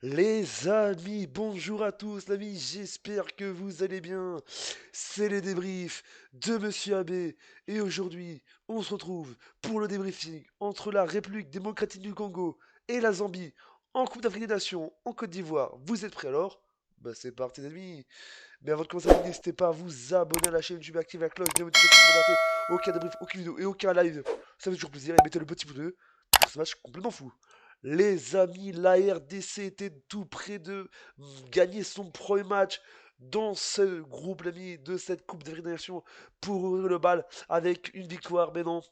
Les amis, bonjour à tous, les amis, j'espère que vous allez bien. C'est les débriefs de Monsieur Abbé. Et aujourd'hui, on se retrouve pour le débriefing entre la République démocratique du Congo et la Zambie en Coupe d'Afrique des Nations en Côte d'Ivoire. Vous êtes prêts alors? Bah c'est parti les amis. Mais avant de commencer, n'hésitez pas à vous abonner à la chaîne YouTube, activer la cloche de notification pour ne rater aucun débrief, aucune vidéo et aucun live. Ça fait toujours plaisir et mettez le petit pouce bleu pour ce match complètement fou. Les amis, la RDC était tout près de gagner son premier match dans ce groupe, l'ami, de cette Coupe d'Afrique des Nations pour ouvrir le bal avec une victoire. Mais non,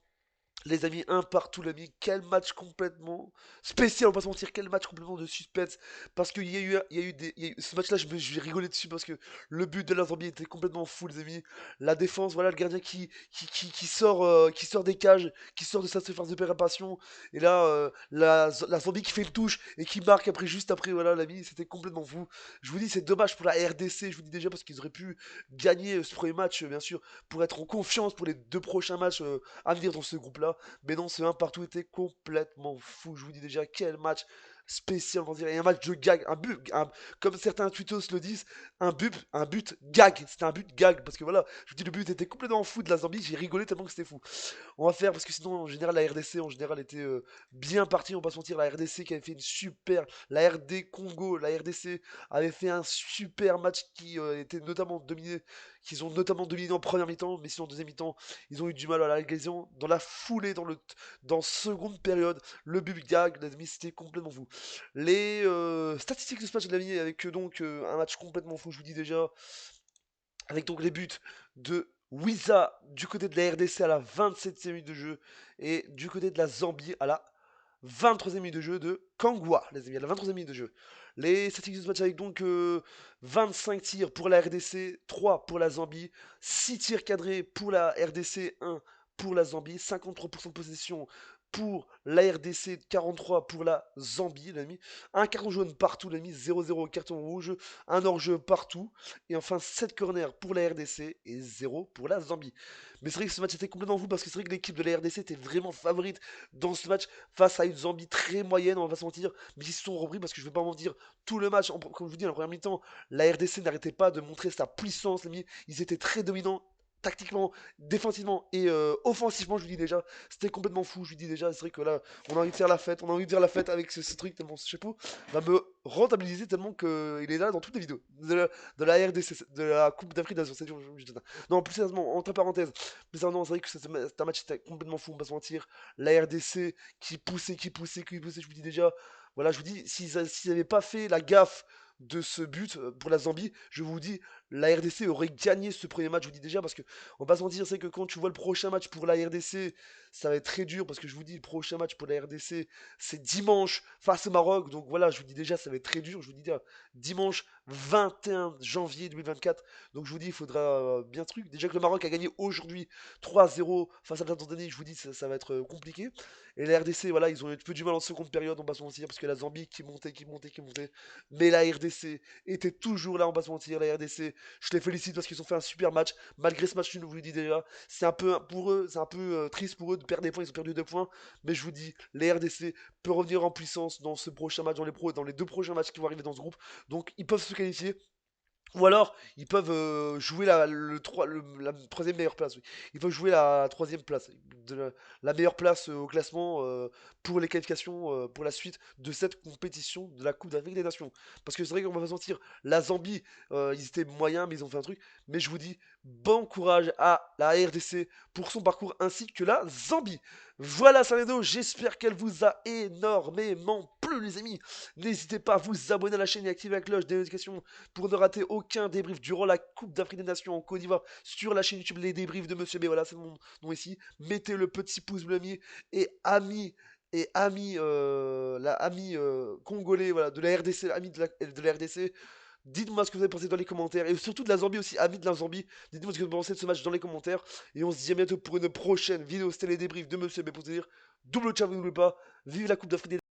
les amis, un partout, l'ami. Quel match complètement spécial, on va pas se mentir. Quel match complètement de suspense. Parce qu'il y a eu, ce match-là, je vais rigoler dessus parce que le but de la Zambie était complètement fou, les amis. La défense, voilà, le gardien qui sort des cages, qui sort de sa surface de réparation. Et là, la Zambie qui fait une touche et qui marque après, juste après, voilà, l'ami. C'était complètement fou. Je vous dis, c'est dommage pour la RDC, je vous dis déjà, parce qu'ils auraient pu gagner ce premier match, bien sûr, pour être en confiance pour les deux prochains matchs à venir dans ce groupe-là. Mais non, ce 1 partout était complètement fou. Je vous dis déjà, quel match spécial, on dirait. Et un match de gag, comme certains tweetos le disent, un but gag. C'était un but gag. Parce que voilà, je vous dis, le but était complètement fou de la Zambie. J'ai rigolé tellement que c'était fou. On va faire, parce que sinon, en général, la RDC, en général, était bien partie. On va pas se mentir, la RDC qui avait fait une super. La RD Congo, la RDC avait fait un super match qui était notamment dominé. Qu'ils ont notamment dominé en première mi-temps, mais sinon en deuxième mi-temps, ils ont eu du mal à la égalisation. Dans la foulée, dans seconde période, le but gag, les amis, c'était complètement fou. Les statistiques de ce match, les amis, avec un match complètement fou, je vous dis déjà, avec donc les buts de Wiza du côté de la RDC à la 27e minute de jeu et du côté de la Zambie à la 23e minute de jeu de Kangwa, les amis, à la 23e minute de jeu. Les statistiques de ce match avec donc 25 tirs pour la RDC, 3 pour la Zambie, 6 tirs cadrés pour la RDC, 1 pour la Zambie, 53% de possession pour la RDC, 43 pour la Zambie, l'ami. Un carton jaune partout, l'ami, 0-0 carton rouge, un hors-jeu partout. Et enfin 7 corners pour la RDC et 0 pour la Zambie. Mais c'est vrai que ce match était complètement fou parce que c'est vrai que l'équipe de la RDC était vraiment favorite dans ce match face à une Zambie très moyenne, on va pas se mentir, mais ils se sont repris parce que je vais pas mentir, tout le match, comme je vous dis, en première mi-temps, la RDC n'arrêtait pas de montrer sa puissance, les amis. Ils étaient très dominants tactiquement, défensivement et offensivement, je vous dis déjà, c'était complètement fou, je vous dis déjà, c'est vrai que là, on a envie de faire la fête, on a envie de faire la fête avec ce truc, tellement ce chapeau va me rentabiliser tellement qu'il est là dans toutes les vidéos de la RDC, de la Coupe d'Afrique des Nations. Non, plus sérieusement, entre parenthèses, plus sérieusement, c'est vrai que c'est un match qui était complètement fou, on va pas se mentir. La RDC qui poussait, je vous dis déjà, voilà, je vous dis, s'ils n'avaient pas fait la gaffe de ce but pour la Zambie, je vous dis, la RDC aurait gagné ce premier match, je vous dis déjà, parce que, on va pas se mentir, c'est que quand tu vois le prochain match pour la RDC, ça va être très dur, parce que je vous dis, le prochain match pour la RDC, c'est dimanche face au Maroc, donc voilà, je vous dis déjà, ça va être très dur, je vous dis déjà, dimanche 21 janvier 2024, donc je vous dis, il faudra bien truc. Déjà que le Maroc a gagné aujourd'hui 3-0 face à la Tanzanie, je vous dis, ça va être compliqué. Et la RDC, voilà, ils ont eu un peu du mal en seconde période, on va se mentir, parce que la Zambie qui montait. Mais la RDC était toujours là, on va se mentir. La RDC, je les félicite parce qu'ils ont fait un super match. Malgré ce match, je vous le dis déjà, c'est un peu pour eux, c'est un peu triste pour eux de perdre des points. Ils ont perdu 2 points. Mais je vous dis, les RDC peuvent revenir en puissance dans ce prochain match, dans les deux prochains matchs qui vont arriver dans ce groupe. Donc ils peuvent se qualifier. Ou alors, ils peuvent jouer la troisième meilleure place. Oui. Ils peuvent jouer la troisième place, la meilleure place au classement pour les qualifications pour la suite de cette compétition de la Coupe d'Afrique des Nations. Parce que c'est vrai qu'on va pas se mentir, la Zambie, ils étaient moyens, mais ils ont fait un truc. Mais je vous dis, bon courage à la RDC pour son parcours ainsi que la Zambie. Voilà, Sanedo, j'espère qu'elle vous a énormément plu, les amis. N'hésitez pas à vous abonner à la chaîne et activer la cloche des notifications pour ne rater aucun débrief durant la Coupe d'Afrique des Nations en Côte d'Ivoire sur la chaîne YouTube Les Débriefs de Monsieur B. Voilà, c'est mon nom ici. Mettez le petit pouce bleu ami et ami congolais voilà, de la RDC, ami de la RDC. Dites-moi ce que vous avez pensé dans les commentaires. Et surtout de la Zambie aussi, amis de la Zambie. Dites-moi ce que vous pensez de ce match dans les commentaires. Et on se dit à bientôt pour une prochaine vidéo. C'était les débriefs de Monsieur B pour te dire double ciao, n'oubliez pas. Vive la Coupe d'Afrique des